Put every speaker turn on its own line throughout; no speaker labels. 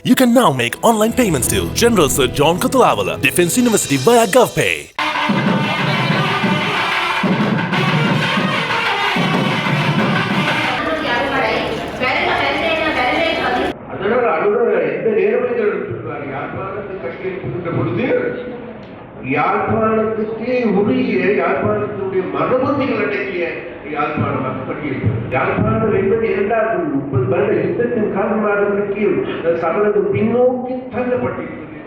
You can now make online payments to General Sir John Kutulavala, Defence University via GovPay.
யாழ்ப்பாணத்துக்கே உரிய யாழ்ப்பாணத்தினுடைய மரபுகள் அடங்கிய யாழ்ப்பாண மக்கள் யாழ்ப்பாணம் என்பது 2030 வருட யுத்தத்தின் காரணமாக சமரது பின்னோக்கி தள்ளப்பட்டிருக்கிறது.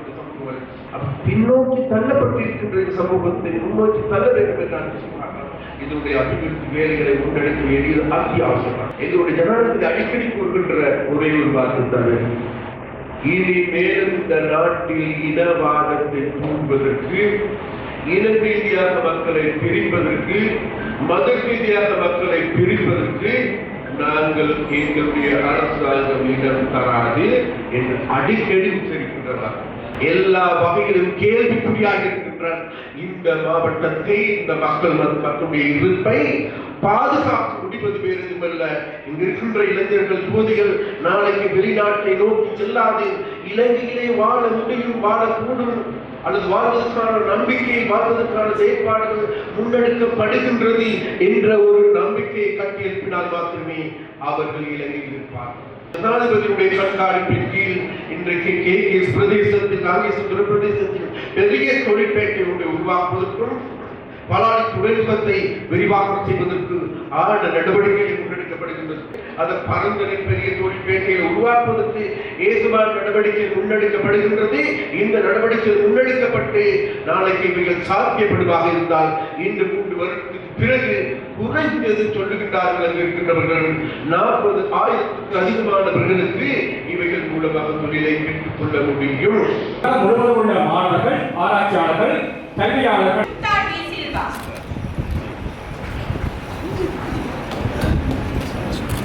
பின்னோக்கி தள்ளப்பட்டிருக்கின்ற சமூகத்தை முன்னோக்கி தள்ள வேண்டும் என்றால் இதனுடைய அபிவிருத்தி வேலைகளை முன்னெடுக்க வேண்டியது அத்தியாவசியம். இதனுடைய ஜனாதிபதி அடிக்கடி கூறுகின்ற ஒரே ஒரு வார்த்தை, இனிமேல் இந்த நாட்டில் இனவாதத்தை தூண்டுவதற்கு, இன ரீதியாக மக்களை பிரிப்பதற்கு, மத ரீதியாக மக்களை பிரிப்பதற்கு நாங்கள் எங்களுடைய அரசாங்கம் இடம் தராது என்று அடிக்கடி உச்சரிக்கின்றனர். எல்லா வகையிலும் கேள்விக்குறியாக இருக்கின்ற இந்த மாவட்டத்தை, இந்த மக்களுடைய இருப்பை பாதுகாத்து முடிவது வேறு எதுவல்ல. இங்கு இருக்கின்ற இளைஞர்கள், யுவதிகள் நாளைக்கு வெளிநாட்டை நோக்கி செல்லாது இலங்கையிலே வாழ முடியும், வாழக்கூடும், அல்லது வாழ்வதற்கான நம்பிக்கையை, வாழ்வதற்கான செயற்பாடுகள் முன்னெடுக்கப்படுகின்றது என்ற ஒரு நம்பிக்கையை கட்டியெழுப்பினால் மாத்திரமே அவர்கள் இலங்கையில் இருப்பார்கள். ஜனாதிபதியுடைய கண்காணிப்பின் கீழ் இன்றைக்கு KKS பிரதேசத்தில், காங்கிரஸ் பிரதேசத்தில் பெரிய தொழிற்பேட்டை ஒன்றை உருவாக்குவதற்கும் பலாலி துறைமுகத்தை விரிவாக்கம் செய்வதற்கு ஆழ்ந்த நடவடிக்கைகள் முன்னெடுக்கப்படுகின்றது. அந்த பரந்தனை பெரிய தொழிற்பேட்டையை உருவாக்குவதற்கு ஏதுவான நடவடிக்கை முன்னெடுக்கப்படுகின்றது. இந்த நடவடிக்கை முன்னெடுக்கப்பட்டு நாளைக்கு இவைகள் சாத்தியப்படுவாக இருந்தால் இன்று 3 வருடத்துக்கு பிறகு குறைந்தது சொல்லுகின்றார்கள் இருக்கின்றவர்கள் 40,000க்கு அதிகமானவர்களுக்கு இவைகள் மூலமாக தொழிலை பெற்றுக் கொள்ள முடியும்.
மாணவர்கள், ஆராய்ச்சியாளர்கள், கல்வியாளர்கள்